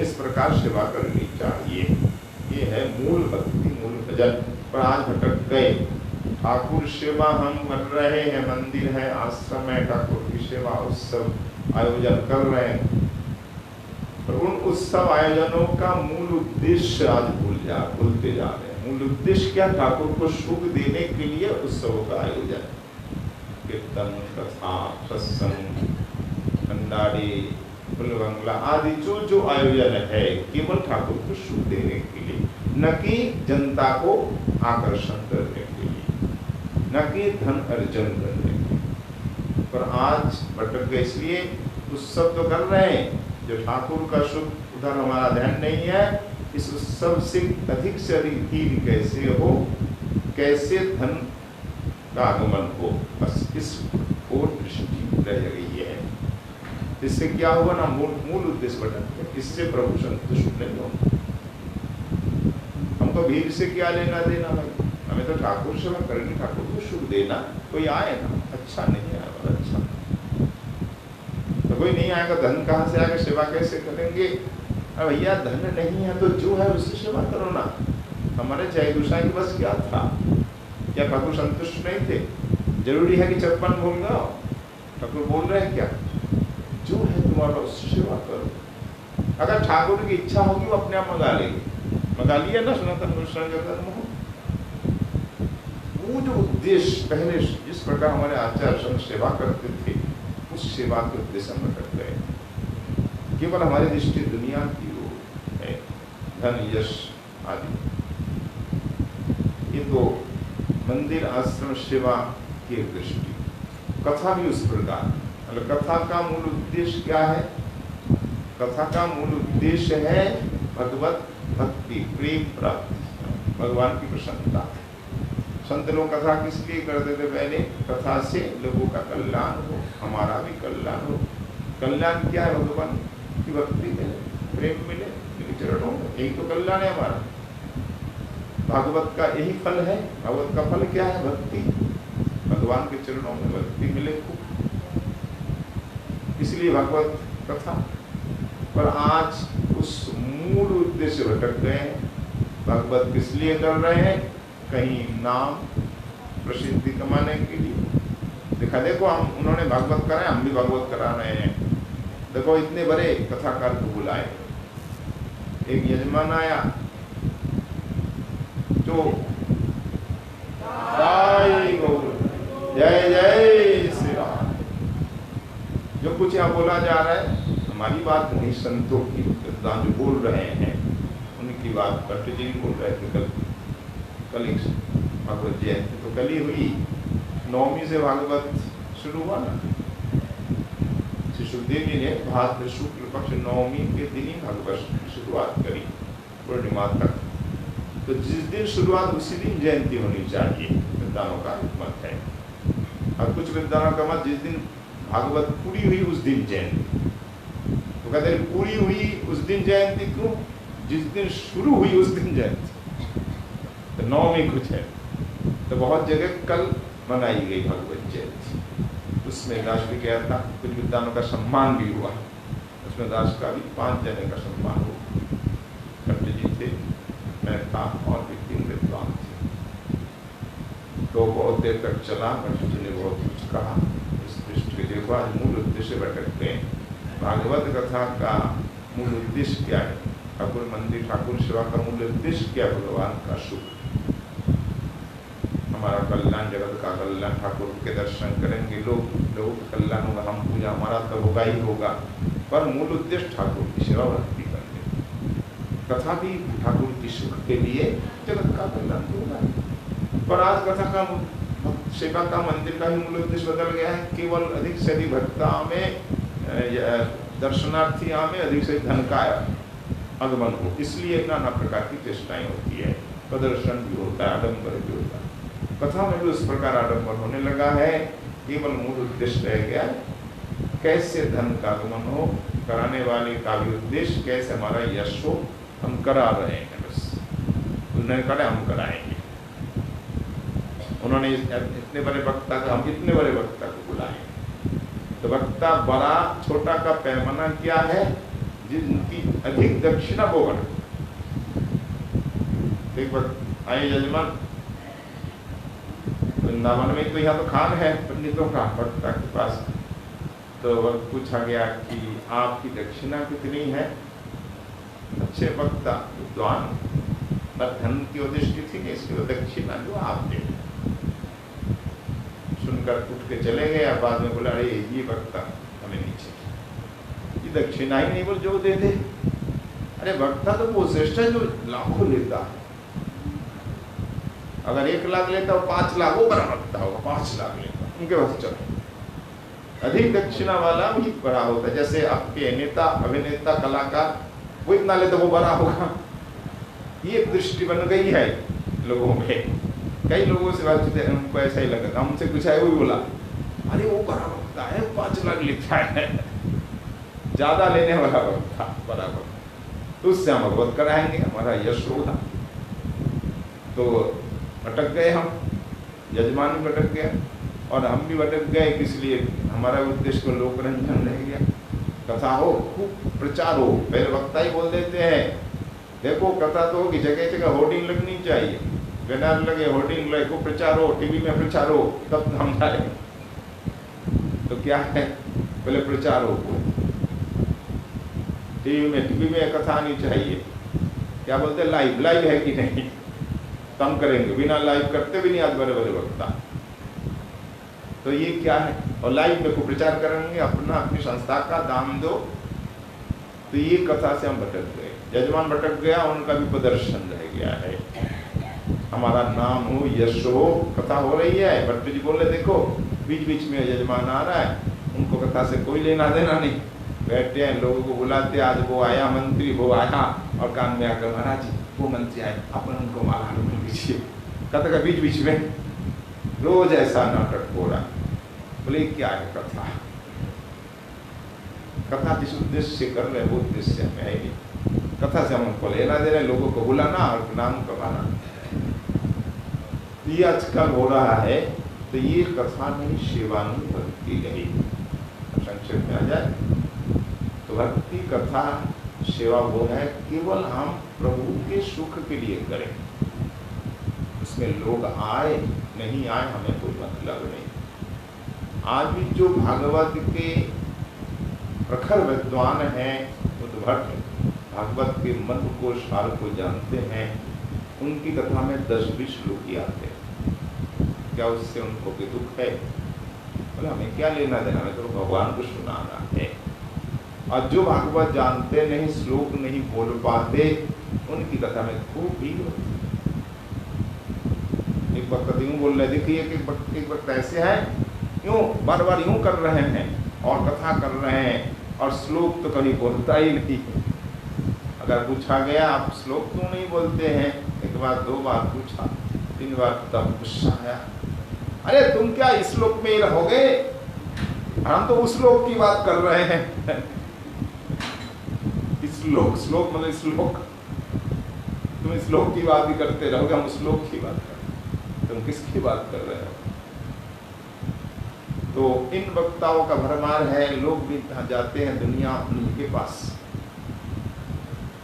इस प्रकार सेवा करनी चाहिए। ये है मूल भक्ति, मूल भजन। पर आज भटक गए। ठाकुर सेवा हम कर रहे हैं, मंदिर है, आश्रम है, ठाकुर की सेवा उत्सव आयोजन कर रहे हैं, पर उन उत्सव आयोजनों का मूल उद्देश्य आज भूलते जा रहे हैं। मूल उद्देश्य क्या? ठाकुर को सुख देने के लिए उत्सवों का आयोजन, कीर्तन, कथा, सत्संग, भंडारे, फुलबंगला आदि जो आयोजन है केवल ठाकुर को सुख देने के लिए, न कि जनता को आकर्षण करने के लिए, न कि धन अर्जन करने के लिए। पर आज भटक गए, इसलिए उत्सव तो कर रहे हैं, जो ठाकुर का सुख उधर हमारा ध्यान नहीं है। इस उत्सव से अधिक हीन कैसे हो, कैसे धन का आगमन हो, बस इस ओर दृष्टि रह गई है। इससे क्या हुआ ना, मूल उद्देश्य भटक गया। इससे प्रभु संतुष्ट नहीं होंगे। हमको भीड़ से क्या लेना देना भाई? हमें तो ठाकुर सेवा करनी, ठाकुर को सुख देना। कोई आए ना, अच्छा नहीं आया, अच्छा तो कोई नहीं आएगा, धन कहाँ से आएगा, सेवा कैसे करेंगे? अरे भैया धन नहीं है तो जो है उससे सेवा करो ना। हमारे चाहे दूसरा की बस क्या था? क्या ठाकुर संतुष्ट नहीं थे? जरूरी है कि चप्पन भूल जाओ? ठाकुर बोल रहे हैं क्या? जो है तुम्हारा उससे सेवा करो। अगर ठाकुर की इच्छा होगी वो अपने आप मंगा लेंगे। मंगा लिया ना सनातन गोस्वामी का धर्म हो। वो जो उद्देश्य पहले जिस प्रकार हमारे आचार्य संत सेवा करते थे, उस सेवा के उद्देश्य में कर गए। केवल हमारी दृष्टि दुनिया की ओर है, धन यश आदि। ये तो मंदिर आश्रम सेवा की दृष्टि। कथा भी उस प्रकार। कथा का मूल उद्देश्य क्या है? कथा का मूल उद्देश्य है भगवत भक्ति, प्रेम प्राप्ति, भगवान की प्रसन्नता। संत लोग कथा किस लिए करते थे? पहले कथा से लोगों का कल्याण हो, हमारा भी कल्याण हो। कल्याण क्या है? भगवान की भक्ति मिले, प्रेम मिले उनके चरणों में, यही तो कल्याण है हमारा। भागवत का यही फल है। भागवत का फल क्या है? भक्ति, भगवान के चरणों में भक्ति मिले। इसलिए भागवत कथा। पर आज उस मूल उद्देश्य भटक गए हैं। भागवत किस लिए कर रहे हैं? कहीं नाम प्रसिद्धि कमाने के लिए। देखो हम उन्होंने भागवत कराए, हम भी भागवत करा रहे हैं। देखो इतने बड़े कथाकार को बुलाए, एक यजमान आया जो जय जय श्री राम, जो कुछ यहाँ बोला जा रहा है हमारी बात नहीं, संतों की जो बोल रहे हैं उनकी बात। भट्ट जी बोल रहे थे कल भागवत जयंती तो कल ही हुई, नवमी से भागवत शुरू हुआ ना। श्री सुखदेव जी ने भाद्र शुक्ल पक्ष नवमी के दिन ही भागवत की शुरुआत करी, पूर्णिमा तक। तो जिस दिन शुरुआत उसी दिन जयंती होनी चाहिए, विद्वानों का मत है। और कुछ विद्वानों का मत जिस दिन भागवत पूरी हुई उस दिन जयंती। तो कहते हैं पूरी हुई उस दिन जयंती क्यों? जिस दिन शुरू हुई उस दिन जयंती। तो नवमी कुछ है, तो बहुत जगह कल मनाई गई भागवत जयंती। उसमें दास भी गया था, कुछ विद्वानों का सम्मान भी हुआ। उसमें दास का भी 5 जने का सम्मान हुआ। भट्ट जी थे, मैं था और भी 3 विद्वान थे। तो बहुत देर तक चला। भट्ट जी ने बहुत कुछ कहा। देखो आज मूल उद्देश्य भटकते हैं। भागवत कथा का मूल उद्देश्य क्या है? ठाकुर मंदिर, ठाकुर सेवा का मूल उद्देश्य क्या? भगवान का सुख, हमारा कल्याण, जगत का कल्याण। ठाकुर के दर्शन करेंगे लोग, लोगों का कल्याण होगा, हम पूजा हमारा तो होगा ही होगा। पर मूल उद्देश्य ठाकुर की सेवा भक्ति करने। कथा भी ठाकुर की सुख के लिए, जगत का कल्याण होगा। पर आज कथा का सेवा का, मंदिर का ही मूल उद्देश्य बदल गया है। केवल अधिक से अधिक भक्ता में, दर्शनार्थी में अधिक से धन का आगमन हो, इसलिए नाना प्रकार की चेष्टाएं होती है। प्रदर्शन भी होता है, आडंबर भी होता है। कथा में भी उस प्रकार आडंबर होने लगा है। केवल मूल उद्देश्य रह गया कैसे धन का आगमन हो, कराने वाले का भी उद्देश्य कैसे हमारा यश हो। हम करा रहे हैं, बस उन्होंने कहा हम कराएंगे। उन्होंने इतने बड़े वक्ता का, हम इतने बड़े वक्ता को बुलाए। तो वक्ता बड़ा छोटा का पैमाना क्या है? जिनकी अधिक दक्षिणा वो बने। एक बार आए यजमान वृंदावन में, तो यहाँ तो खान है पंडितों का वक्ता के पास, तो वक्त पूछा गया कि आपकी दक्षिणा कितनी है? अच्छे वक्ता विद्वान पर धन की दृष्टि थी कि इसकी दक्षिणा जो आप दे। सुनकर उठ के चले गए, बाद में बोला अरे ये वक्ता हमें नीचे, ये दक्षिणा ही नहीं, बोल जो दे दे। अरे वक्ता तो वो श्रेष्ठ है जो लाखों लेता है। अगर 1 लाख लेता हो 5 लाख वो बड़ा वक्ता होगा, 5 लाख लेता उनके पास चलो। अधिक दक्षिणा वाला भी बड़ा होता है। जैसे आपके नेता, अभिनेता, कलाकार, वो इतना ले तो वो बड़ा होगा। ये दृष्टि बन गई है लोगों में। कई लोगों से बातचीत है, उनको ऐसा ही लगा, हमसे कुछ है, वो भी बोला अरे वो बड़ा वक्ता है, 5 लाख लेता है, ज्यादा लेने वाला वक्ता बड़ा वक्ता, तो उससे हम अवगत कराएंगे, हमारा यश होगा। तो भटक गए हम, यजमान भी भटक गया और हम भी भटक गए। इसलिए हमारा उद्देश्य को लोक रंजन रह गया। कथा हो, खूब प्रचार हो, पहले वक्ता ही बोल देते हैं देखो कथा तो होगी, जगह जगह होर्डिंग लगनी चाहिए, बैनर लगे, होर्डिंग लगे, खूब प्रचार हो, टीवी में प्रचार हो, तब हम जाए। तो क्या है, पहले प्रचार हो, टीवी में कथा आनी चाहिए। क्या बोलते हैं, लाइव है कि नहीं, कम करेंगे, बिना लाइव करते भी नहीं आज बड़े बड़े वक्ता। तो ये क्या है, और लाइव में को प्रचार करेंगे अपना, अपनी संस्था का दाम दो। तो ये कथा से हम भटक गए, यजमान भटक गया, उनका भी प्रदर्शन रह गया है। हमारा नाम हो, यश हो, कथा हो रही है, भट्ट जी बोले देखो बीच बीच में यजमान आ रहा है, उनको कथा से कोई लेना देना नहीं, बैठे हैं, लोगों को बुलाते, आज वो आया मंत्री, वो आया, और कान में आकर महाराज जी वो मंत्री आए, अपन उनको माला मिल दीजिए। कथा का बीच बीच में रोज ऐसा नाटक हो रहा। बोले क्या है कथा, कथा जिस उद्देश्य से कर रहे हैं वो उद्देश्य हमें है नहीं। कथा से हम उनको लेना दे रहे, लोगों को बुलाना और नाम कमाना, ये आजकल हो रहा है। तो ये कथा नहीं, सेवानुभक्ति रही। संक्षेप में आ जाए तो भक्ति, कथा, सेवा वो है केवल हम प्रभु के सुख के लिए करें, उसमें लोग आए नहीं आए हमें कोई मतलब नहीं। आज भी जो भागवत के प्रखर विद्वान हैं, उद्भट भागवत के मध्य को, सार को जानते हैं, उनकी कथा में 10-20 श्लोक ही आते हैं। क्या उससे उनको भी दुख है? बोला हमें क्या लेना देना, हमें तो भगवान को सुनाना है। और जो भागवत जानते नहीं, श्लोक नहीं बोल पाते, उनकी कथा में खूब भीड़ होती। एक वक्त यूँ बोल रहे, देखिए एक वक्त ऐसे है, यूँ बार बार यूँ कर रहे हैं और कथा कर रहे हैं और श्लोक तो कभी बोलता ही नहीं। अगर पूछा गया आप श्लोक क्यों नहीं बोलते हैं, 1 बार 2 बार पूछा, 3 बार, तब गुस्सा आया, अरे तुम क्या इस श्लोक में ही रहोगे, हम तो उस श्लोक की बात कर रहे हैं। श्लोक मतलब श्लोक, तुम इस श्लोक की बात ही करते रहोगे, हम उस श्लोक की बात कर रहे हैं, तुम किसकी बात कर रहे हो? तो इन वक्ताओं का भरमार है, लोग भी जाते हैं दुनिया उनके पास,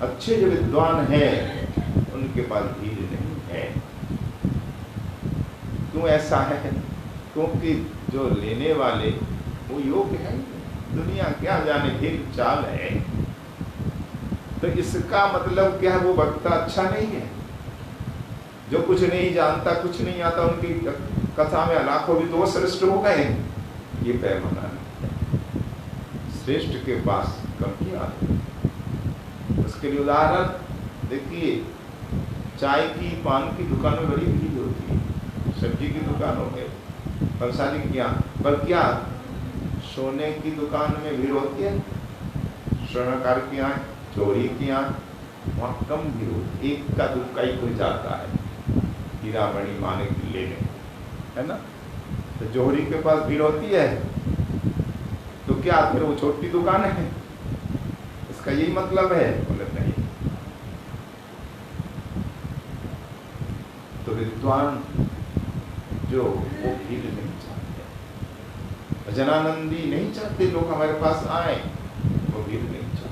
अच्छे जो विद्वान हैं उनके पास भीड़ नहीं है। क्यों ऐसा है? क्योंकि जो लेने वाले वो योग्य है, दुनिया क्या जाने भीड़ चाल है। तो इसका मतलब क्या है, वो वक्ता अच्छा नहीं है। जो कुछ नहीं जानता, कुछ नहीं आता, उनकी कथा में लाखों भी तो वो श्रेष्ठ हो गए, ये पैमाना नहीं। श्रेष्ठ के पास कम ही आते। उसके लिए उदाहरण देखिए, चाय की, पान की दुकान में बड़ी भीड़ होती है, सब्जी की दुकानों में, फलसारी की यहाँ पर, क्या सोने की दुकान में भीड़ होती है, स्वर्णकार की यहाँ, चोरी की यहाँ, वहाँ कम भीड़ होती, एक का दुक्का ही कोई जाता है हीरा मणि माने की लेने, है ना। तो जोहरी के पास भीड़ होती है, तो क्या फिर वो छोटी दुकान है, इसका यही मतलब है? बोले नहीं। तो विद्वान जो वो भीड़ नहीं चाहते, जनानंदी नहीं चाहते लोग हमारे पास आए, वो भीड़ नहीं चाहते।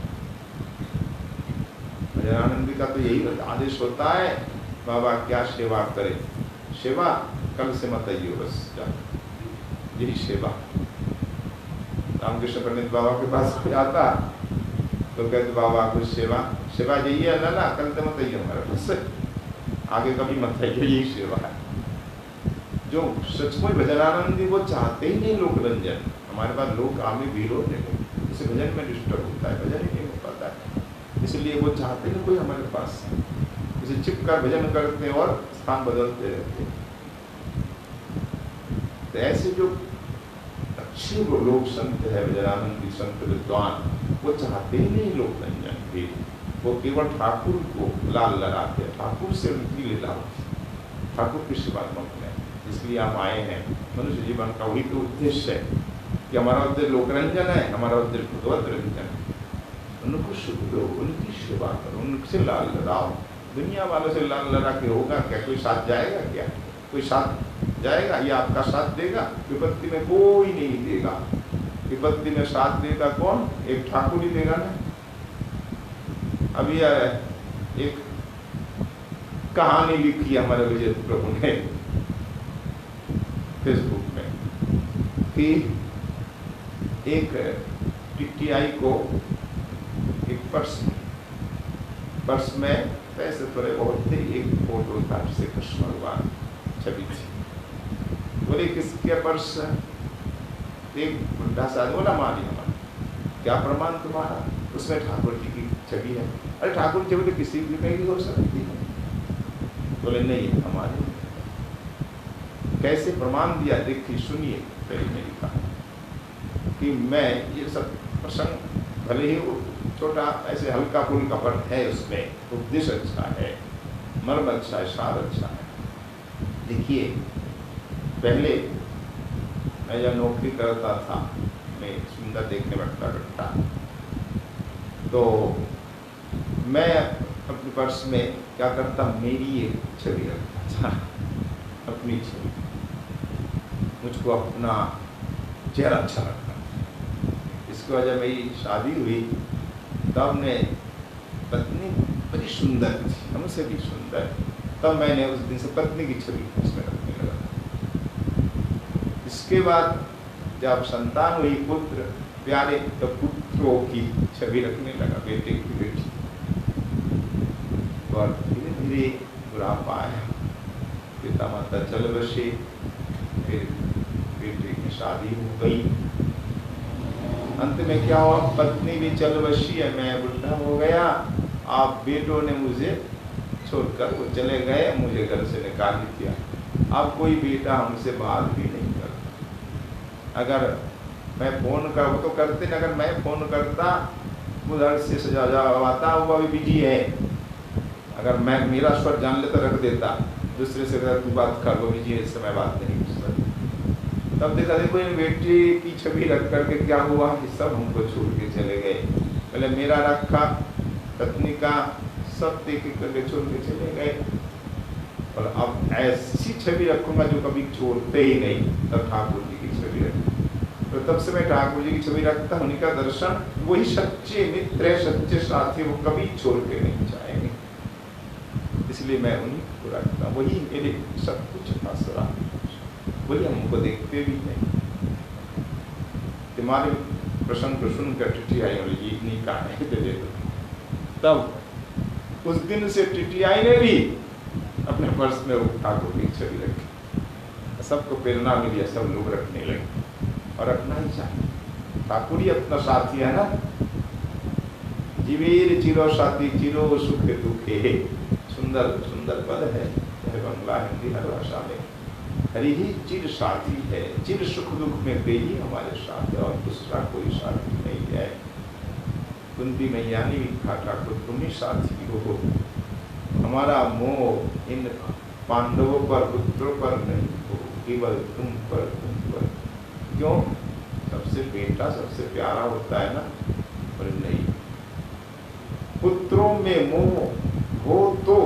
भजनानंदी का तो यही आदेश होता है, बाबा क्या सेवा करे, सेवा कल से मत आइयो, बस जा, यही सेवा। रामकृष्ण पंडित बाबा के पास कोई आता तो कहते बाबा कुछ सेवा, सेवा यही है ना, कल से मत आइयो हमारे पास, आगे कभी मत आइयो, यही सेवा है। जो सचमुच भजनानंदी वो चाहते ही नहीं लोक रंजन, हमारे पास लोग आगे भीड़ हो देखो, इसे भजन में डिस्टर्ब होता है, भजन ही नहीं हो पाता है, इसलिए वो चाहते नहीं कोई हमारे पास, इसे छिप कर भजन करते हैं और स्थान बदलते रहते हैं। तो ऐसे जो अच्छे वो लोग संत है, भजनानंदी संत विद्वान, वो चाहते ही नहीं लोक रंजन भी, वो केवल ठाकुर को लाल लगाते हैं, ठाकुर से उनकी लीला होती, ठाकुर की सेवा में। इसलिए हम आए हैं, मनुष्य जीवन का वही तो उद्देश्य है कि हमारा उद्देश्य लोकरंजन है, हमारा उद्देश्य भगवत रंजन है। उनको सुख दो, उनकी सेवा करो, उनसे लाल लगाओ। दुनिया वालों से लाल लगा के होगा क्या, कोई साथ जाएगा क्या, कोई साथ जाएगा, ये आपका साथ देगा? विपत्ति में कोई नहीं देगा, विपत्ति में साथ देगा कौन? एक ठाकुर ही देगा ना। अभी एक कहानी लिखी हमारे विजय प्रभु ने फेसबुक में कि एक टिटियाई को एक पर्स में पैसे थोड़े बहुत थे, एक फोटो था श्री कृष्ण भगवान छवि थी। बोले किसके पर्स? एक बुढ़ा सा बोला माली हमारा, क्या प्रमाण तुम्हारा? उसमें ठाकुर जी की छवि है। अरे ठाकुर जी बोले किसी भी नहीं हो सकती है। बोले नहीं हमारे। कैसे प्रमाण दिया? देखिए सुनिए पहले मेरी कहानी कि मैं ये सब प्रसंग भले ही छोटा ऐसे हल्का फुल्का पर है, उसमें उपदेश अच्छा है, मर्म अच्छा है, सार अच्छा है। देखिए पहले मैं जब नौकरी करता था, मैं सुंदर देखने बैठता बैठता, तो मैं अपने पर्स में क्या करता, मेरी एक छवि रखता था, अपनी छवि, मुझको अपना चेहरा अच्छा लगता था। इसकी वजह मेरी शादी हुई तब ने पत्नी बड़ी सुंदर थी, हमसे भी सुंदर, तब मैंने उस दिन से पत्नी की छवि उसमें रखने लगा। इसके बाद जब संतान हुई, पुत्र प्यारे, तो पुत्रों की छवि रखने लगा, बेटे की बेटी। और धीरे धीरे बुढ़ापा आया, पिता माता चल बसे, फिर बेटे की शादी हो गई। अंत में क्या हुआ, पत्नी भी चल बसी है, मैं बुढ़ा हो गया। आप बेटों ने मुझे छोड़कर वो चले गए, मुझे घर से निकाल दिया। अब कोई बेटा हमसे बात भी नहीं करता। अगर मैं फोन कर, वो तो करते नहीं, अगर मैं फोन करता उधर से सजा आता, वो अभी बिजी है। अगर मैं मेरा स्वर जान लेता, रख देता, दूसरे से अगर तू बात कर, वो बिजी है, इस समय बात नहीं कर सकता। तब देखा देखो इन बेटी की छवि रख करके क्या हुआ कि सब हमको छोड़ के चले गए। पहले मेरा रखा, पत्नी का, सब देख करके छोड़ के चले गए। और अब ऐसी छवि रखूंगा जो कभी छोड़ते ही नहीं, तब ठाकुर जी की छवि रखूंगा। तो तब से मैं ठाकुर जी की छवि रखता हूँ, उनका दर्शन, वही सच्चे मित्र है, सच्चे साथी, वो कभी छोड़ के नहीं जाएंगे, इसलिए मैं उन्हीं को रखता हूँ। वही मेरे सब कुछ आसरा, वही हमको देखते भी नहीं। तुम्हारे प्रसंग को सुनकर टिटियाई और जीतनी का है दे दो। तब उस दिन से टिटियाई ने भी अपने पर्स में ठाकुर की छवि रखी, सबको प्रेरणा मिली, सब लोग रखने लगे, और रखना ही चाहिए। ठाकुर ही अपना साथी है ना। जीवेर चिरो साथी चिरो सुख दुखे, सुंदर सुंदर पद है, बंगला हिंदी हर भाषा में। हरि ही चिर साथी है, चिर सुख दुख में वे ही हमारे साथ है, और दूसरा कोई साथी नहीं है। कुंती मैया ने लिखा, ठाकुर तुम ही साथी हो, हमारा मोह इन पांडवों पर, पुत्रों पर नहीं हो, केवल तुम पर, तुम पर। क्यों? सबसे बेटा सबसे प्यारा होता है ना, पर नहीं, पुत्रों में मोह हो तो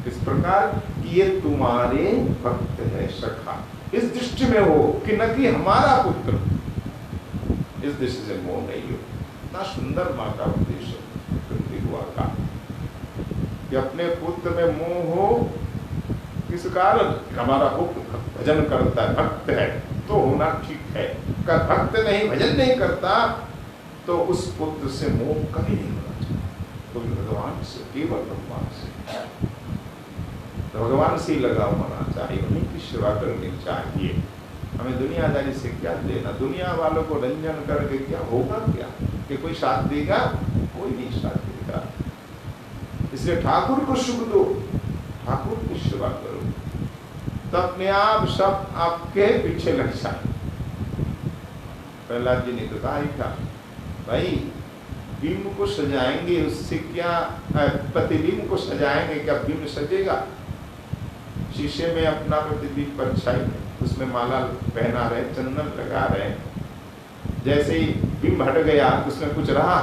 इस प्रकार कि ये तुम्हारे भक्त है, सखा, इस दृष्टि में हो कि न कि हमारा पुत्र, इस दृष्टि से मोह नहीं हो। इतना सुंदर माँ का उपदेश है का। कि अपने पुत्र में मोह हो किस कारण, हमारा पुत्र भजन करता है, भक्त है तो होना ठीक है, अगर भक्त नहीं, भजन नहीं करता तो उस पुत्र से मोह कभी नहीं होना चाहिए। तो भगवान से, केवल भगवान से, तो भगवान से ही लगाव होना चाहिए, उन्हीं की सेवा करनी चाहिए। हमें दुनियादारी से क्या लेना, दुनिया वालों को रंजन करके क्या होगा, क्या कि कोई साथ देगा, कोई नहीं साथ देगा। इसलिए ठाकुर को सुख दो, ठाकुर की सेवा करो, तो अपने आप सब आपके पीछे लग जाए। प्रहलाद जी ने तो कहा ही था, भाई बिंब को सजाएंगे उससे क्या, प्रतिबिंब को सजाएंगे क्या बिंब सजेगा? शीशे में अपना प्रतिबिंब परछाई, उसमें माला पहना रहे, चंदन लगा रहे, जैसे ही बिंब हट गया उसमें कुछ रहा,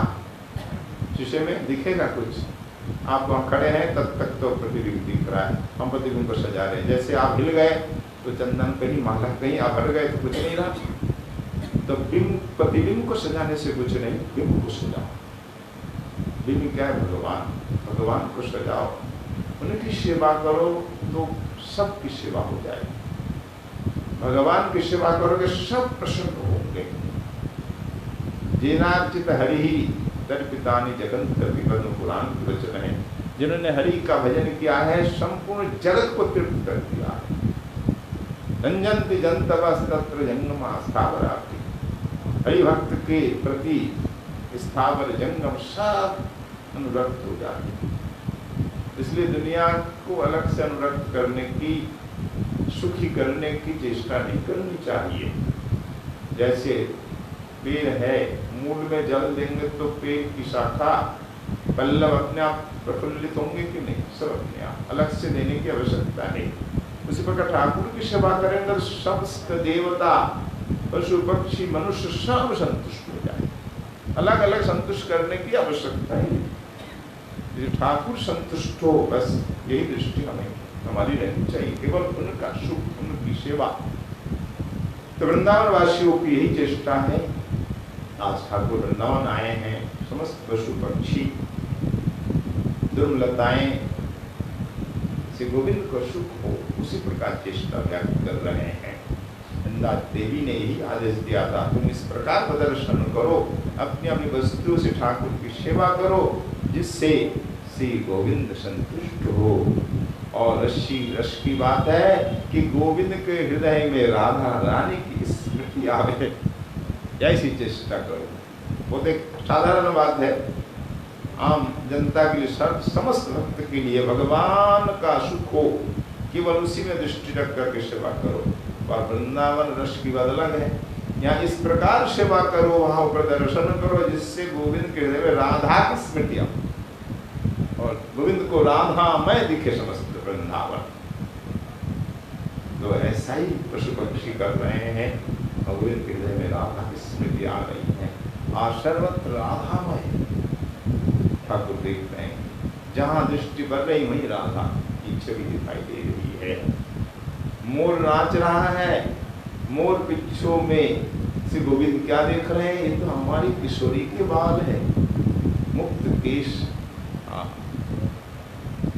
शीशे में दिखेगा कुछ? आप वहाँ खड़े हैं तब तक तो प्रतिबिंब दिख रहा है, हम प्रतिबिंब को सजा रहे हैं। जैसे आप हिल गए तो चंदन कहीं, माला कहीं, आप हट गए तो कुछ नहीं रहा। तो बिंब, प्रतिबिंब को सजाने से कुछ नहीं, बिंब को सजाओ। बिंब क्या है? भगवान, भगवान को सजाओ, उनकी सेवा करो तो सबकी सेवा हो जाएगी। भगवान की सेवा करोगे सब प्रसन्न होंगे। जेनार्चित हरि तर्पितानि जगन्त विपद पुराण के वचन है, जिन्होंने हरि का भजन किया है संपूर्ण जगत को तृप्त कर दिया है। रंजन्ति जंतवस् तत्र जंगमा स्थावराति, हरि भक्त के प्रति स्थावर जंगम सब अनुरक्त हो जाते। इसलिए दुनिया को अलग से अनुरक्त करने की, सुखी करने की चेष्टा नहीं करनी चाहिए। जैसे पेड़ है, मूल में जल देंगे तो पेड़ की शाखा, पल्लव अपने आप प्रफुल्लित होंगे कि नहीं? सब अपने आप, अलग से देने की आवश्यकता नहीं। उसी प्रकार ठाकुर की सेवा करेंगे तो समस्त देवता, पशु पक्षी मनुष्य सब संतुष्ट हो जाए। अलग अलग संतुष्ट करने की आवश्यकता ही नहीं, ठाकुर संतुष्ट हो, बस यही दृष्टि हमें हमारी रहनी चाहिए, केवल उनका सुख, उनकी सेवा। तो वृंदावन वासियों की यही चेष्टा है। आज ठाकुर वृंदावन आए हैं, समस्त पशु पक्षी दुर्लताएं से गोविंद को सुख हो, उसी प्रकार चेष्टा व्यक्त कर रहे हैं। नंदा देवी ने यही आदेश दिया था, तुम इस प्रकार प्रदर्शन करो, अपनी अपनी वस्तुओं से ठाकुर की सेवा करो, जिससे श्री गोविंद संतुष्ट हो। और रस की बात है कि गोविंद के हृदय में राधा रानी की स्मृति आवे, ऐसी चेष्टा करो। वो तो एक साधारण बात है, आम जनता के लिए, समस्त भक्त के लिए भगवान का सुख हो, केवल उसी में दृष्टि रख करके सेवा करो। और वृंदावन रस की बात अलग है, यहाँ इस प्रकार सेवा करो, वहाँ प्रदर्शन करो, जिससे गोविंद के हृदय में राधा की स्मृति आवे और गोविंद को राधा में दिखे समस्त वृंदावन। तो ऐसा ही पशु पक्षी कर रहे हैं और गोविंद के हृदय में राधा की स्मृति आ रही है। आज सर्वत्र राधामय ठाकुर देख रहे हैं, जहाँ दृष्टि बढ़ रही वहीं राधा की छवि दिखाई दे रही है। मोर नाच रहा है, मोर पिच्छों में श्री गोविंद क्या देख रहे हैं? ये तो हमारी किशोरी के बाल है, मुक्त केश।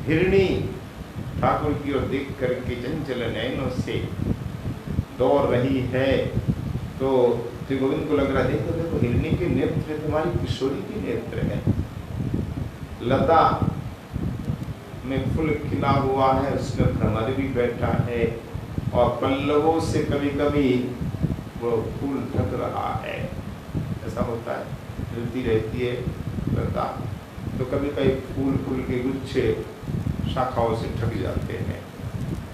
हिरणी ठाकुर की ओर देख करके चंचल नयनों से दौड़ रही है, तो श्री गोविंद को लग रहा है, देखो देखो हिरणी के नेत्र तुम्हारी किशोरी के नेत्र है। लता में फूल खिला हुआ है, उसमें भ्रमर भी बैठा है और पल्लवों से कभी कभी वो फूल ढक रहा है। ऐसा होता है, हिलती रहती है लता, तो कभी कभी फूल के गुच्छे शाखाओं से ढक जाते हैं।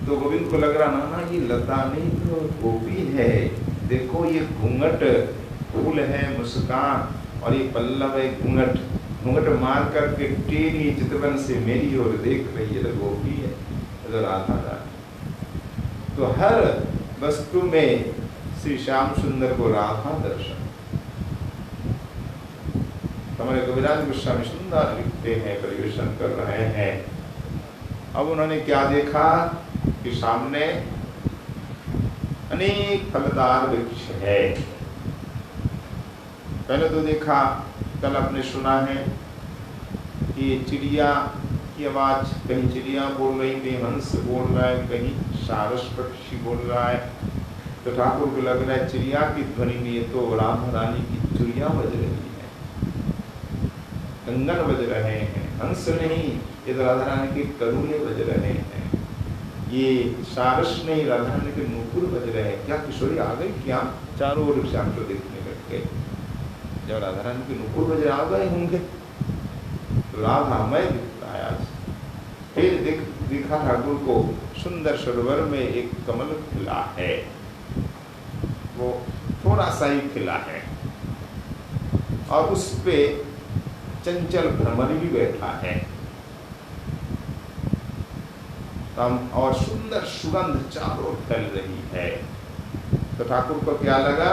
तो गोविंद को लग रहा, ना ना ये लता नहीं तो गोपी है, देखो ये घूंघट फूल है मुस्कान, और ये पल्लव है घूंघट, घूंघट मार करके टेढ़ी चितवन से मेरी ओर देख रही है, तो गोपी है, तो राधा रानी। तो हर वस्तु में श्री श्याम सुंदर को राधा दर्शन। हमारे कविराज गोस्वामी सुंदर लिखते हैं, परिवेशन कर रहे हैं। अब उन्होंने क्या देखा कि सामने अनेक फलदार वृक्ष है। पहले तो देखा, कल आपने सुना है कि चिड़िया की आवाज, कहीं चिड़िया बोल रही, कहीं हंस बोल रहा है, कहीं सारस पक्षी बोल रहा है। तो ठाकुर को लग रहा है चिड़िया की ध्वनि में ये तो राधा रानी की चुड़िया बज रही है, कंगन बज रहे हैं, हंस नहीं, ये तो राधा रानी के करूने बज रहे हैं, ये सारस नहीं, राधा रानी के नूपुर बज रहे हैं। क्या किशोरी आ गई क्या? चारों ओर श्याम को देखने लग गए। जब राधा रानी के नूपुर बज आ गए होंगे तो राधा मैं दिख रहा है आज। फिर दिखा ठाकुर को सुंदर सरोवर में एक कमल खिला है, वो थोड़ा सा ही खिला है और उस पे चंचल भ्रमर भी बैठा है और सुंदर सुगंध चारों फैल रही है। तो ठाकुर को क्या लगा,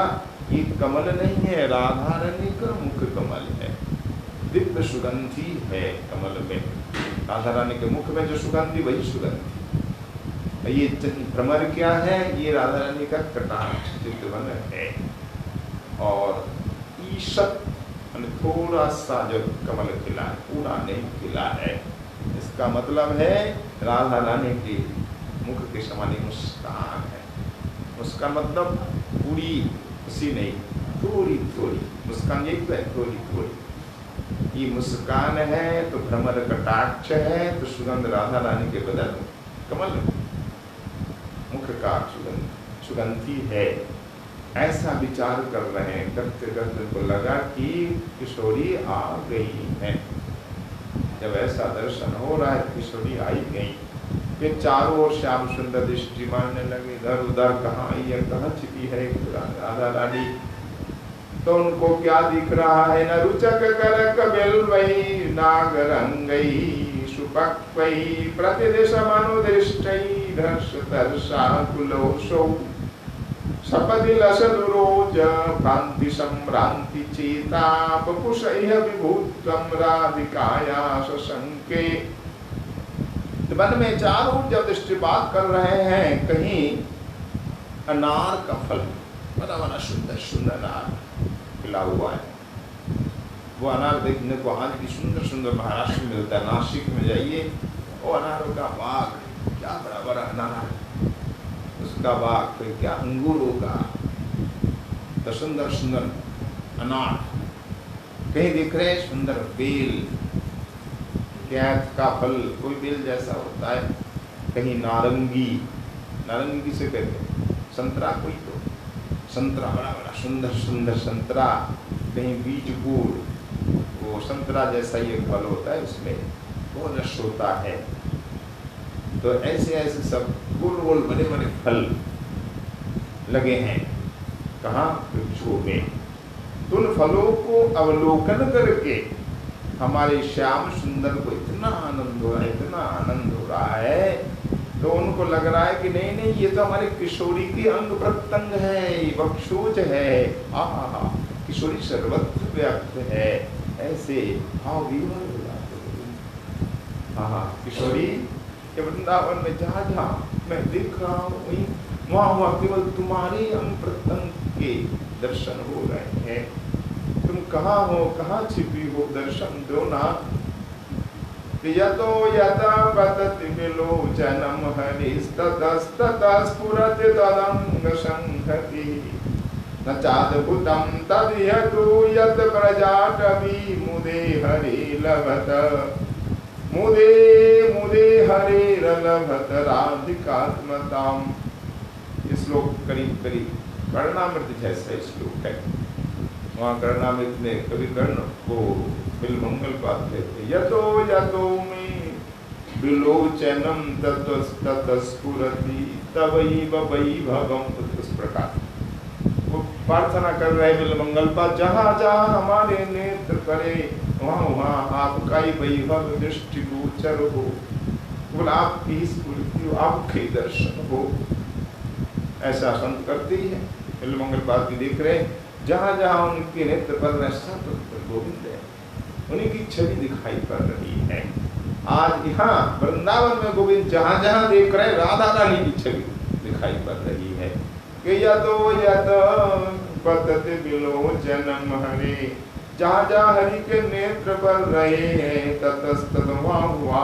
ये कमल नहीं है, राधा रानी का मुख कमल है, दिव्य सुगंधी है कमल में, राधा रानी के मुख में जो सुगंधी वही सुगंधी। ये भ्रमर क्या है, ये राधा रानी का कटाक्ष चितवन है। और ईशत थोड़ा सा जो कमल खिला है, पूरा नहीं खिला है, इसका मतलब है राधा रानी के मुख के समान मुस्कान है। मुस्कान मतलब पूरी खुशी नहीं, थोड़ी थोड़ी मुस्कान, यही तो है, थोड़ी थोड़ी। ये मुस्कान है तो भ्रमर कटाक्ष है, तो सुगंध राधा रानी के बदन कमल मुख का सुगंधी है। ऐसा विचार कर रहे हैं, करते करते को लगा कि किशोरी आ गई है। जब ऐसा दर्शन हो रहा है, किशोरी आई गई। फिर चारों ओर श्याम सुंदर दृष्टि मारने लगे, इधर उधर, कहाँ आई है, कहाँ छिपी है राधा रानी। तो उनको क्या दिख रहा है, न रुचक कर कबिल वही नाग रंगई सुपक वही प्रतिदिश मनुदृष्टई धर्ष दर्शा कुलोशो सपदि लसदुरोज भ्रांति सम्भ्रांति चेता बपुषैह विभूतम राधिकाया सशंके। तो मन में चारों जब दृष्टिपात कर रहे हैं, कहीं अनार का फल, बड़ा बड़ा सुंदर सुंदर अनार खिला हुआ है। वो अनार देखने को आज भी सुंदर सुंदर महाराष्ट्र में मिलता है, नासिक में जाइए, वो अनारों का बाग, क्या बड़ा बड़ा अनार, उसका बाग, फिर क्या अंगूरों का, तो सुंदर सुंदर अनार। कहीं दिख रहे सुंदर बेल, कैथ का फल कोई बेल जैसा होता है, कहीं नारंगी, नारंगी किसे कहते हैं, संतरा, कोई तो संतरा, बड़ा बड़ा सुंदर सुंदर संतरा, कहीं बीज गुड़, वो संतरा जैसा ही एक फल होता है, उसमें वो रस होता है। तो ऐसे ऐसे सब गोल गोल बड़े बड़े फल लगे हैं, कहाँ, वृक्षों में। तो उन फलों को अवलोकन करके हमारे श्याम सुंदर को इतना आनंद हो रहा है, इतना आनंद हो रहा है, तो उनको लग रहा है कि नहीं नहीं, ये तो हमारी किशोरी की अंग प्रत्यंग है, बक्षोज है, आहा, किशोरी सर्वत्र व्याप्त है। ऐसे भाव विवल हो जाते हैं। आहा, किशोरी के वृंदावन में जहाँ जहाँ मैं देख रहा हूँ, वहीं वहाँ वहाँ केवल तुम्हारे अंग प्रत्यंग के दर्शन हो रहे हैं। तुम कहाँ हो, कहाँ छिपी हो, दर्शन दो ना। यतो यथा पतति विलोचनम हरिस्ततस्ततः स्फुरति तदंग संहति न चाद्भुतं तद्यतु यत् प्रजाटवी मुदे हरे लभत मुदे मुदे हरेरलभत राधिकात्मताम्। ये श्लोक करीब करीब कर्णामृत जैसा श्लोक है। वहाँ कर्णामृत में कभी कर्ण वो बिलमंगल पाते थे, यतो यतो में विलोचनम ततः स्फुरति तवैव वैभवम्। उस प्रकार वो प्रार्थना कर रहे बिलमंगल पाद, जहाँ जहाँ हमारे नेत्र करे वहाँ वहाँ आपका ही वैभव दृष्टि गोचर हो, केवल आपकी ही स्फूर्ति हो, आपके दर्शन हो। ऐसा संत करते ही है। बिलमंगल पाद भी देख रहे, जहाँ जहाँ उनके नेत्र पर सब गोविंद है, उन्हीं की छवि दिखाई पड़ रही है। आज यहाँ वृंदावन में गोविंद जहाँ जहाँ देख रहे, राधा रानी की छवि दिखाई पड़ रही है। कि यतो यत पतति विलोचनम हरे जहाँ जहाँ हरि के नेत्र पर रहे हैं ततस्तत वहाँ हुआ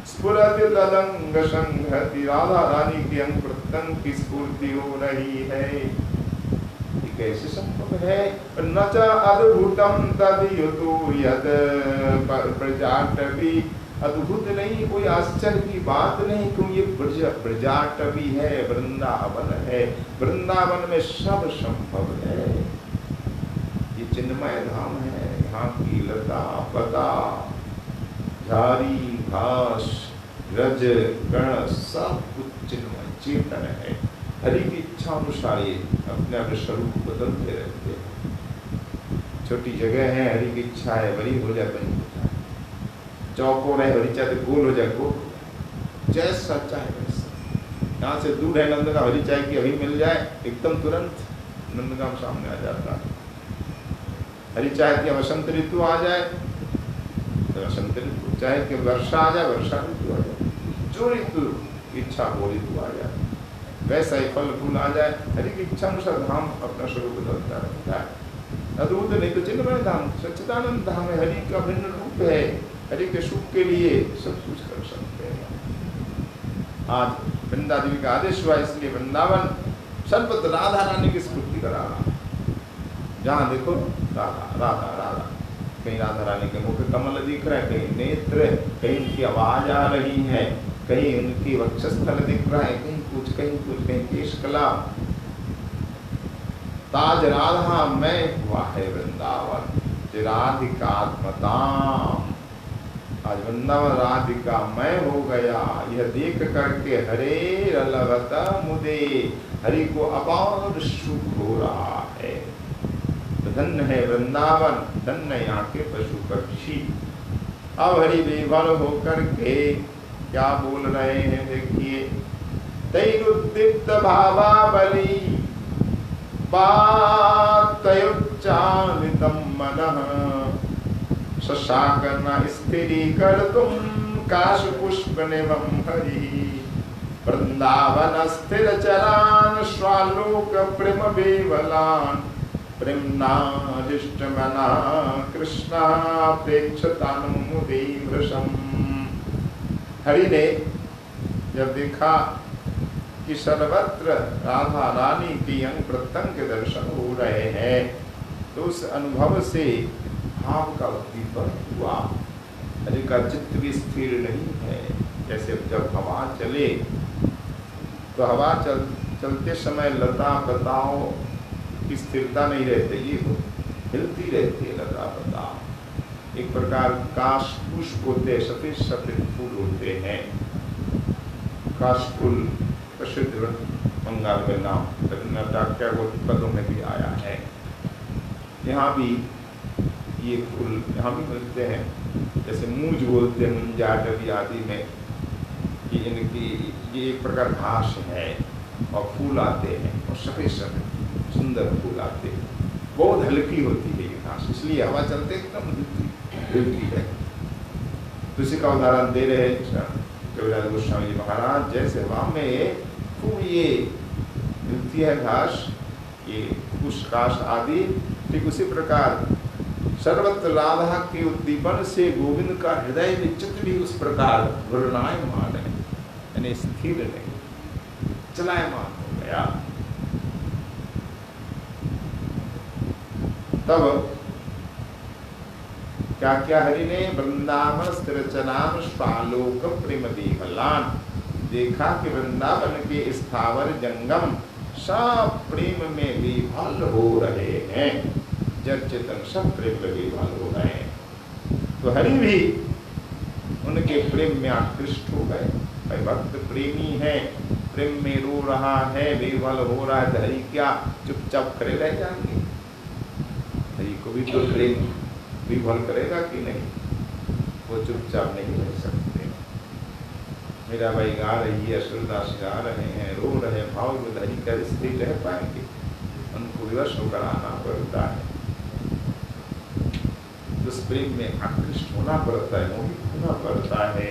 स्फुरति तदंग संहति, राधा रानी के अंग प्रत्यंग की स्फूर्ति हो रही है। ये कैसे संभव है? न च अद्भुतम तदयुतो यद प्रजाटवी, अद्भुत नहीं, कोई आश्चर्य की बात नहीं, क्यों ये प्रजाटवी है, वृंदावन है, वृंदावन में सब संभव है। ये चिन्मय धाम है, यहाँ की लता पता झाड़ी घास रज गण सब कुछ चिन्मय चेतन है। हरि की इच्छा अनुसार ये अपने अपने स्वरूप बदलते रहते हैं। छोटी जगह है, हरि की इच्छा है बड़ी हो जाए बड़ी हो जाए, चौकोर है हरि चाहे गोल हो जाए गोल, जैसा चाहे वैसा। यहाँ से दूर है नंदगांव, हरि चाहे कि अभी मिल जाए एकदम तुरंत नंदगांव सामने आ जाता है। हरि चाहे कि वसंत ऋतु आ जाए तो वसंत ऋतु, चाहे कि वर्षा आ जाए वर्षा ऋतु आ जाए, जो ऋतु इच्छा वो ऋतु आ जाए, वैसा ही फल फूल आ जाए। हरि की इच्छा अनुसार धाम अपना स्वरूप बदलता रहता है। अद्भुत नहीं तो चिन्मय धाम सच्चिदानंद धाम है, हरि का भिन्न रूप है, हरि के सुख के लिए सब कुछ कर सकते हैं। आज वृंदा देवी का आदेश हुआ, इसलिए वृंदावन सर्वत्र राधा रानी की स्फूर्ति करा रहा। जहाँ देखो राधा राधा राधा, कहीं राधा रानी के मुख कमल दिख रहा है, कहीं नेत्र, कहीं उनकी आवाज आ रही है, कहीं उनकी वक्षस्थल दिख रहा है, कहीं कुछ कहीं केश कला। ताज राधा मैं हुआ है वृंदावन, राधिकात्मताम, आज वृंदावन राधिका मैं हो गया। यह देख करके हरे रलवता मुदे, हरि को अपार सुख हो रहा है। धन्य है वृंदावन, धन्य यहाँ के पशु पक्षी। अब हरि विभल होकर के क्या बोल रहे हैं देखिए, तैरुद्दीप्त भावावली बातयुच्चारितं मनः, शशाकन स्थिरीकर्तुं काशपुष्पनिभं हरि, वृंदावन स्थिर चरान स्वालोक प्रेम बेवलान, प्रेमनादिष्टमना कृष्णा प्रेक्षतानुमुदे वृषम। हरि ने जब देखा कि सर्वत्र राधा रानी की अंग प्रत्यंग के दर्शन हो रहे हैं, तो उस अनुभव से भाव का उद्दीपन हुआ। हरि का चित्त भी स्थिर नहीं है। जैसे जब हवा चले तो हवा चलते समय लता पताओं की स्थिरता नहीं रहती, ये हिलती रहती है लता पता। एक प्रकार काश पुष्प होते हैं, सफेद सफेद फूल होते हैं। काश फूल प्रसिद्ध बंगाल में नाम नाट्या पदों में भी आया है। यहाँ भी ये फूल यहाँ भी मिलते हैं, जैसे मूंज बोलते हैं मुंजाटवी आदि में। ये एक प्रकार घास है और फूल आते हैं और सफेद सफेद सुंदर फूल आते हैं। बहुत हल्की होती है ये घास, इसलिए हवा चलते एकदम हिलती है। तो इसी का उदाहरण दे रहे हैं कविराज गोस्वामी जी महाराज। जैसे हवा में खूब ये हिलती है घास, ये कुशकाश आदि, ठीक उसी प्रकार सर्वत्र राधा के उद्दीपन से गोविंद का हृदय में चित्त भी उस प्रकार घूर्णायमान है, यानी स्थिर नहीं, चलायमान हो गया। तब क्या क्या हरि ने वृंदावन स्थिरचनाम स्वालोक प्रेम देवलान, देखा कि वृंदावन के स्थावर जंगम सब प्रेम में विभल हो रहे हैं। जड़ चेतन सब प्रेम में विभल हो रहे हैं। तो हरि भी उनके प्रेम में आकृष्ट हो गए। भाई भक्त प्रेमी है, प्रेम में रो रहा है, विभल हो रहा है, तो हरि क्या चुपचाप खड़े रह जाएंगे? हरि को भी तो प्रेम विभल करेगा कि नहीं? वो चुपचाप नहीं रह सकते। मेरा भाई गा रही है, असुरदास गा रहे हैं, रो रहे हैं, भाव में हरि का स्थिर रह पाएंगे? उनको विवश होकर आना पड़ता है, उस प्रेम में आकृष्ट होना पड़ता है, मोहित होना पड़ता है।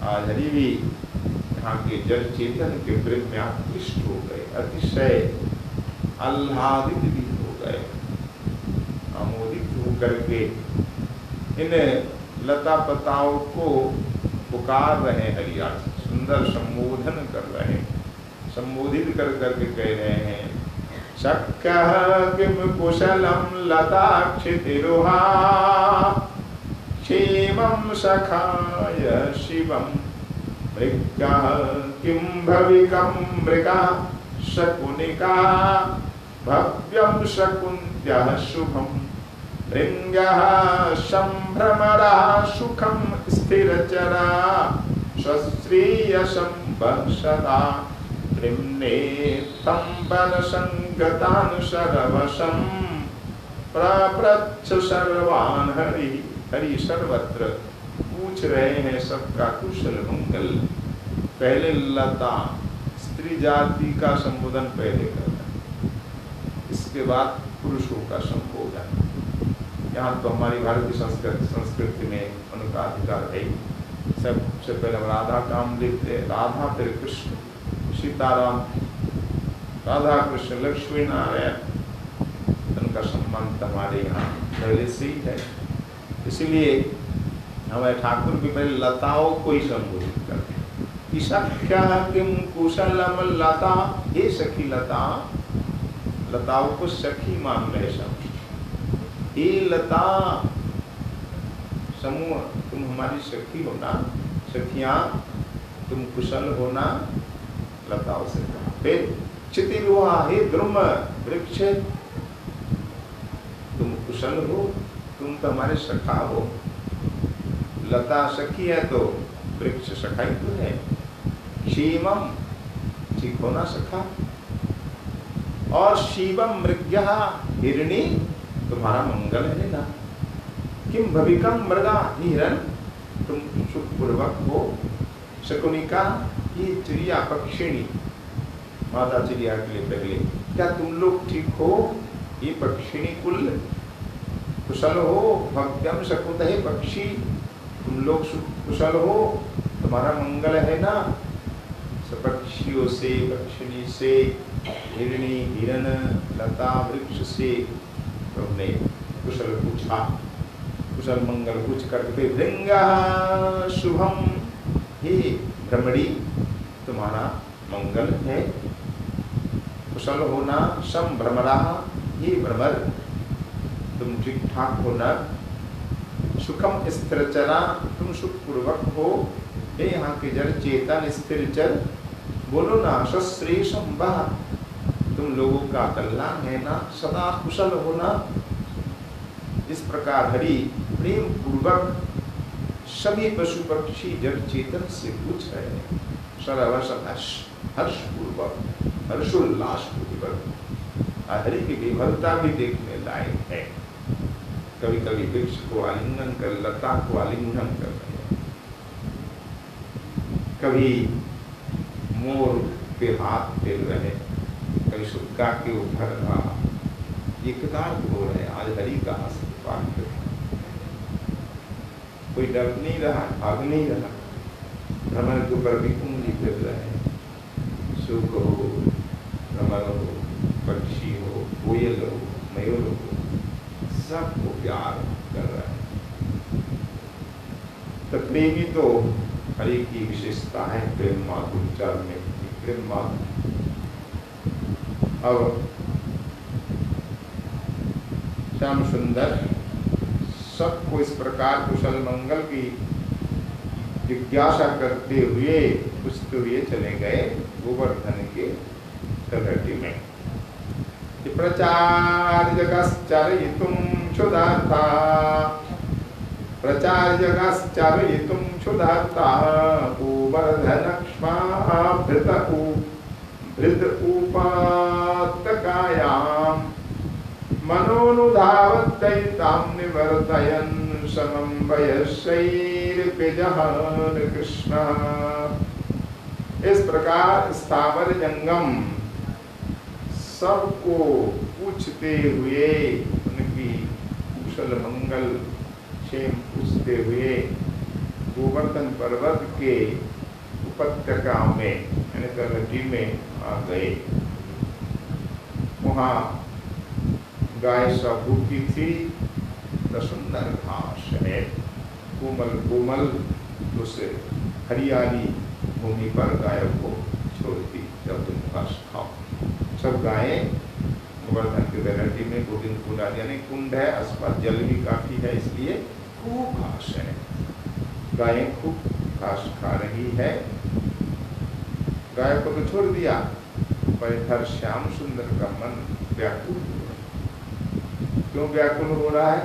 आज हरि भी यहाँ के जड़ चेतन के प्रेम में आकृष्ट हो गए, अतिशय आह्लादित भी हो गए, आमोदित हो करके इन लता पताओं को पुकार रहे हैं, हरियाणा सुंदर संबोधन कर रहे हैं, संबोधित कर करके कह रहे हैं, शक्यः किम कुशलम लताक्षितिरुहा क्षेमं सखाय शिवं मृगः किं भविकं मृगा शकुनिका भव्यं शकुन्त्यः शुभं भृङ्गः संभ्रमरः सुखं स्थिरचरा स्वश्रियसं वक्षता त्रिम्नेत्थं वनसङ्गतानुसरवशं प्रपृच्छ सर्वान् हरि। हरि सर्वत्र पूछ रहे हैं सबका कुशल मंगल। पहले लता स्त्री जाति का संबोधन पहले करना, इसके बाद पुरुषों का संबोधन। यहाँ तो हमारी भारतीय संस्कृति में उनका अधिकार है। सबसे पहले हम राधा काम देखते हैं, राधा फिर कृष्ण, सीताराम, राधा कृष्ण, लक्ष्मी नारायण, उनका संबंध हमारे यहाँ पहले से ही है। इसलिए हमें ठाकुर भी पहले लताओं को ही संबोधित करते हैं। सख्या किम कुशलम लता, हे सखी लता, लताओं को सखी मान रहे सब। हे लता समूह, तुम हमारी सखी हो ना, सखियां तुम कुशल हो ना, लताओं से कहा। फिर चितिरुहा, हे द्रुम वृक्ष, तुम कुशल हो, तुम तो हमारे सखा हो। लता सखी है तो वृक्ष सखा ही तो है। क्षीमम, ठीक होना सखा। और शिवम मृग्यः, हिरणी तुम्हारा मंगल है ना। किम भविकम मृगा, हिरण तुम सुखपूर्वक हो। शकुनिका, ये चिड़िया पक्षिणी, माता चिड़िया के लिए पहले, क्या तुम लोग ठीक हो। ये पक्षिणी कुल कुशल हो। भक्त्यम शकुत, है पक्षी तुम लोग कुशल हो, तुम्हारा मंगल है ना। पक्षियों से, पक्षिणी से, हिरणी, हिरण, लता, वृक्ष से तुमने कुशल पूछा, कुशल मंगल पूछ करके। भृंगः शुभम, हे भ्रमड़ी तुम्हारा मंगल है, कुशल होना। संभ्रमरः, ये भ्रमर तुम ठीक ठाक हो न। सुखम स्थिरचरा, तुम सुखपूर्वक हो। हे यहाँ के जड़ चेतन स्थिर चर, बोलो ना। सश्रेषम वह, तुम लोगों का कल्याण है ना, सदा कुशल होना। इस प्रकार हरि प्रेम पूर्वक सभी पशु पक्षी जड़ चेतन से पूछ रहे हैं, सरवश हर्ष पूर्वक, हर्षोल्लास पूर्वक। हरि की विभलता भी देखने लायक है। कभी कभी वृक्ष को आलिंगन कर, लता को आलिंगन कर रहे हैं, कभी मोर पे हाथ फेर रहे, कभी सुग्गा के ऊपर रहा। ये किताब हो रहे आज हरि का आशीर्वाद। कोई डर नहीं रहा, भाग नहीं रहा, भ्रमर के ऊपर भी उंगली फिर रहे हैं। सुख हो, भ्रमर हो, पक्षी हो, कोयल हो, मयूर हो, सबको प्यार कर रहे हैं। तो प्रेमी तो हरि की विशेषता है, प्रेम माधुर्य उच्चार में प्रेम माधुर्य। अब श्याम सुंदर सबको इस प्रकार कुशल मंगल की जिज्ञासा करते हुए पूछते हुए चले गए गोवर्धन के तलहटी में। प्रचार्यगश्चरयितुं क्षुधार्ता, प्रचार्यगश्चरयितुं क्षुधार्ता गोवर्धनक्ष्माभृत उपात्तकायां मनोनुधावद्दयितां निवर्तयन् समं वयस्यैर्विजहन् कृष्ण। इस प्रकार स्थावर जंगम सबको पूछते हुए, उनकी कुशल मंगल क्षेम पूछते हुए गोवर्धन पर्वत के उपत्यका में यानी तलहटी में आ गए। वहाँ गाय सब भूखी थी, तो सुंदर घास है, कोमल कोमल, उस हरियाली भूमि पर गायों को छोड़ दी, जब तुम घास खाओ। सब गायें गोवर्धन की वैरायटी में गोविंद कुंड यानी कुंड है, आसपास जल भी काफी है, इसलिए खूब घास है। गायें खूब घास खा रही है। गाय को तो छोड़ दिया, पर इधर श्याम सुंदर का मन व्याकुल हो रहा है। क्यों व्याकुल हो रहा है?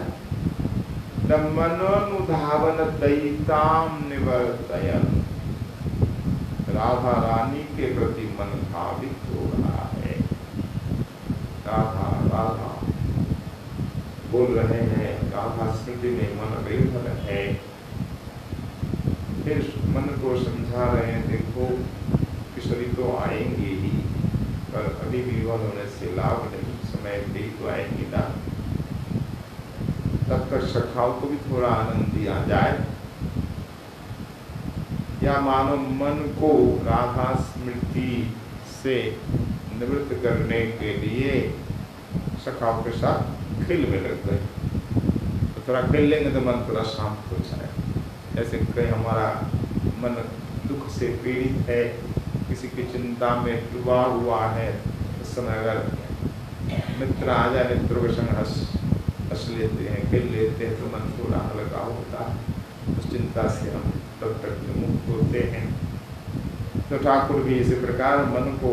मनोनुधावन दयिताम निवर्तयन, राधा रानी के प्रति मन भावित हो रहा है। राधा राधा बोल रहे हैं, राधा स्मृति में मन बेघर है। फिर मन को समझा रहे हैं, देखो किशोरी तो आएंगे ही, पर अभी विवाह होने से लाभ नहीं, समय भी तो आएंगी ना, तब तक सखाओं को भी थोड़ा आनंद दिया जाए। या मानो मन को राधा स्मृति से निवृत्त करने के लिए सखाओं के साथ खेल में लग गए। तो थोड़ा खेल लेंगे तो मन थोड़ा शांत हो जाए। जैसे कहीं हमारा मन दुख से पीड़ित है, किसी की चिंता में डूबा हुआ है, उस समय अगर मित्र आ जाए, मित्रों के संग हंस लेते हैं, खेल लेते हैं, तो मन थोड़ा हल्का होता है, उस चिंता से हम तब तक मुक्त होते हैं। तो ठाकुर भी इसी प्रकार मन को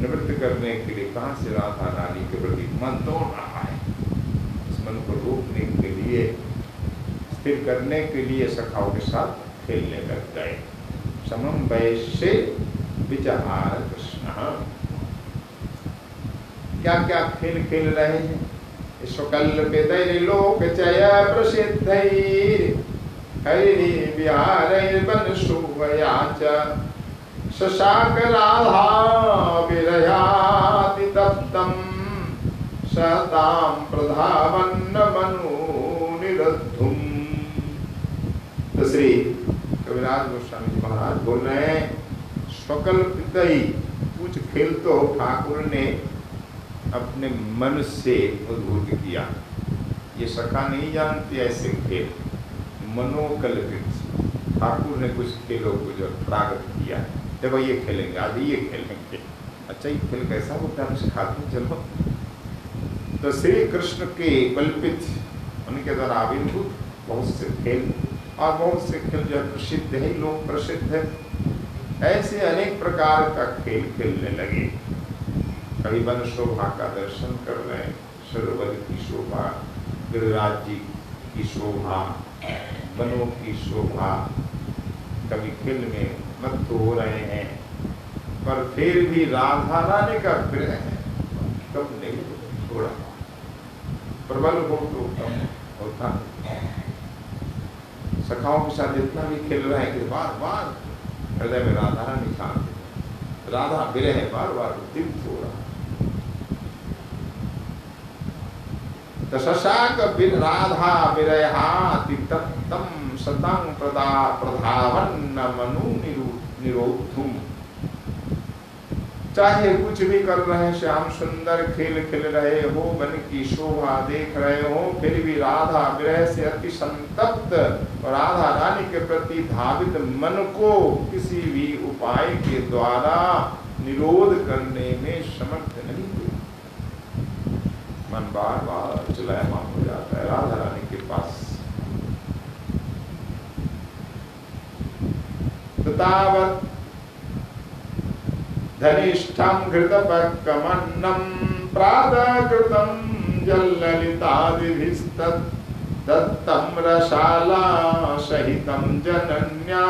निवृत्त करने के लिए कहाँ से राधा रानी के प्रति मन दौड़ रहा है, उस मन को रोकने के लिए, स्थिर करने के लिए सखाओं के साथ खेलने लग गए। समम वैश्य विचार कृष्ण, क्या क्या खेल खेल रहे हैं। स्वकल्पितैर्लोक चय प्रसिद्धैर् हरि विहारैर्वन शोभया च शशाक राधा विरयाति तप्तं सतां प्रधावन्न मनो निरद्धुम। तो श्री कविराज गोस्वामी जी महाराज बोल रहे हैं, स्वकल्पितै, कुछ खेल तो ठाकुर ने अपने मन से उद्भूत किया। ये सखा नहीं जानती ऐसे खेल, मनोकल्पित ठाकुर ने कुछ खेलों को जो प्रागत किया। देखो ये खेलेंगे, आज ये खेलेंगे, अच्छा ये खेल कैसा होता है, सिखाते चलो। तो श्री कृष्ण के कल्पित, उनके द्वारा आविर्भूत बहुत से खेल, और बहुत से खेल जो प्रसिद्ध है, लोग प्रसिद्ध है, ऐसे अनेक प्रकार का खेल खेलने लगे। कभी वन शोभा का दर्शन कर रहे हैं, सरोवर की शोभा, गिरिराज जी की शोभा, वनों की शोभा, कभी खेल में मत हो रहे हैं, पर फिर भी राधा रानी का विरह है, कब नहीं छोड़ा, प्रबल हो तो कम होता। सखाओं के साथ जितना भी खेल रहे हैं कि बार बार हृदय में राधा रानी शांत, राधा विरह बार बार दीप्त हो रहा। तो शशाक राधा विरहाति तप्तं सतं प्रधावन्न मनु निरोधुम। चाहे कुछ भी कर रहे हैं, श्याम सुंदर खेल खेल रहे हो, वन की शोभा देख रहे हो, फिर भी राधा विरह से अति संतप्त और राधा रानी के प्रति धावित मन को किसी भी उपाय के द्वारा निरोध करने में समर्थ नहीं हुए। मन बार बार चलायमान हो जाता है राधा रानी के पास। तावत् धनिष्ठं घृतपक्वमन्नं प्रातःकृतं जल्ललितादिभिस्तत् दत्तं रसाला सहितं जनन्या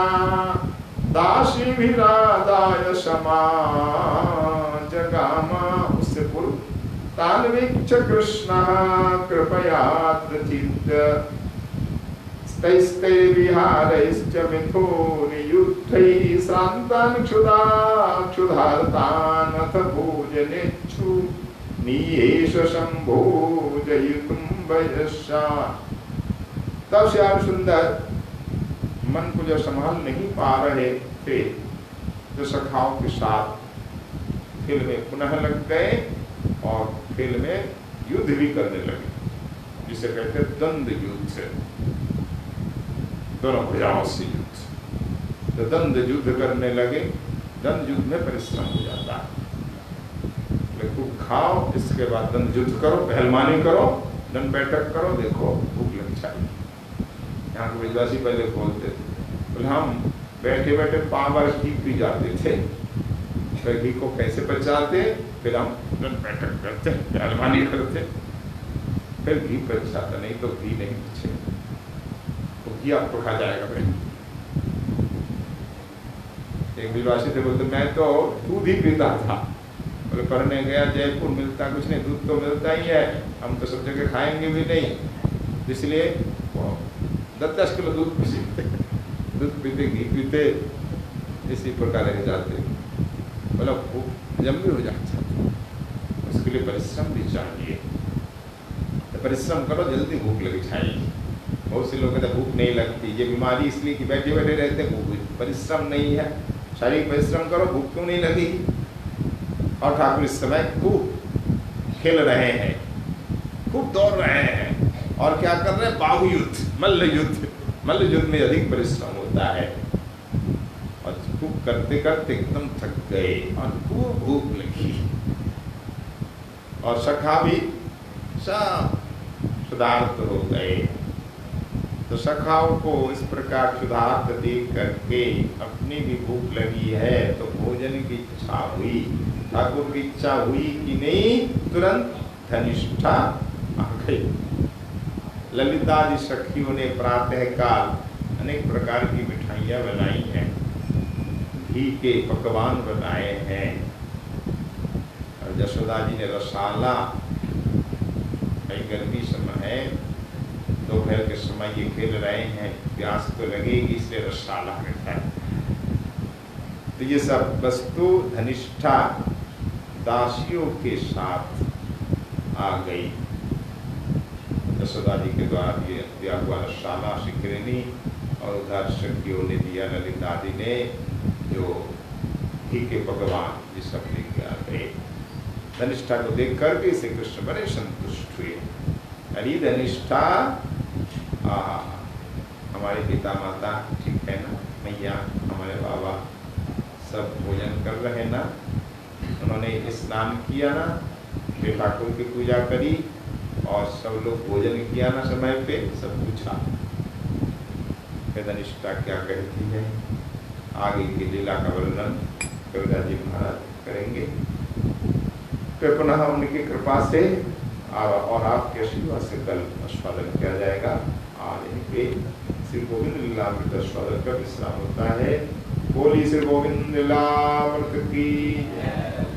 दासीभिरादाय समाजगाम। उससे पूर्व तान्वीक्ष कृष्णः कृपयाद्रचित् स्तैस्तैर्विहारैश्च मिथुनयुद्धैः श्रान्तान् क्षुधार्तान् अथ भोजनेच्छु नीयेष सम्भोजयितुं वयस्या। तब श्याम सुंदर मन को जो संभाल नहीं पा रहे थे, जो सखाओं के साथ खेल में पुनः लग गए और खेल में युद्ध भी करने लगे। जिसे कहते हैं द्वंद युद्ध, दोनों भुजाओं से युद्ध। तो द्वंद युद्ध करने लगे। द्वंद युद्ध में परिश्रम हो जाता है, खूब खाओ, इसके बाद द्वंद युद्ध करो, पहलवानी करो, दंड बैठक करो, देखो भूख लग जाएगी। यहाँ के विद्वासी पहले बोलते थे, बोले हम बैठे बैठे 5 बार घी पी जाते थे, फिर घी को कैसे बचाते, फिर हम दंड बैठक करते, पहलवानी करते, फिर घी बचाता, नहीं तो घी नहीं बचे, तो घी आपको खा जाएगा। फिर एक विद्वासी थे, बोलते मैं तो दूध ही पीता था, बोले पढ़ने गया जयपुर, मिलता कुछ नहीं, दूध तो मिलता ही है, हम तो सब जगह खाएंगे भी नहीं, इसलिए 10-10 किलो दूध पीते, दूध पीते, घी पीते, इसी प्रकार रह जाते। बोला भूख हजम भी हो जाता, उसके लिए परिश्रम भी चाहिए। तो परिश्रम करो, जल्दी भूख लग जाएगी। बहुत से लोग कहते भूख नहीं लगती, ये बीमारी इसलिए कि बैठे बैठे रहते, भूख परिश्रम नहीं है। शारीरिक परिश्रम करो, भूख क्यों नहीं लगेगी। और ठाकुर इस समय खूब खेल रहे हैं, खूब दौड़ रहे हैं, और क्या कर रहे हैं, बाहु युद्ध, मल्ल युद्ध। मल्ल युद्ध में अधिक परिश्रम होता है, और खूब करते करते एकदम थक गए और खूब भूख लगी, और सखा भी सब क्षुधार्त हो गए। तो सखाओं को इस प्रकार क्षुधार्त देख करके अपनी भी भूख लगी है, तो भोजन की इच्छा हुई। ठाकुर की इच्छा हुई कि नहीं, तुरंत धनिष्ठा आ गई। ललितादि सखियों ने प्रातः काल अनेक प्रकार की मिठाइयाँ बनाई हैं, घी के पकवान बनाए हैं, और यशोदा जी ने रसाला, कई गर्मी समय है, दोपहर के समय ये खेल रहे हैं, प्यास तो लगेगी इसलिए रसाला रहता है। तो ये सब वस्तु धनिष्ठा दासियों के साथ आ गई। यशोदा जी के द्वारा दिया हुआ रसाला शिखरिणी, और उधर सखियों ने दिया, ललिता दी ने जो घी के पकवान, ये सब लेके आ गए। धनिष्ठा को देख करके श्री कृष्ण बड़े संतुष्ट हुए। अरे धनिष्ठा, हमारे पिता माता ठीक है ना, मैया हमारे बाबा सब भोजन कर रहे ना, उन्होंने स्नान किया ना, फिर ठाकुर की पूजा करी, और सब लोग भोजन किया ना समय पे, सब पूछा। फिर धनिष्ठा क्या कहती है, आगे की लीला का वर्णन कविराज जी महाराज करेंगे। फिर पुनः उनकी कृपा से और आपके आशीर्वाद से कल आस्वादन किया जाएगा। आज इनके श्री गोविंद लीलामृत आस्वादन का विश्राम होता है। बोली श्री गोविंद लीलामृत की,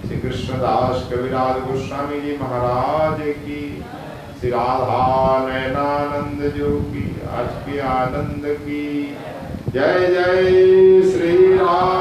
श्री कृष्णदास कविराज गोस्वामी जी महाराज की, श्री राधा नयनानंद जो की आज के आनंद की। जय जय श्री राम।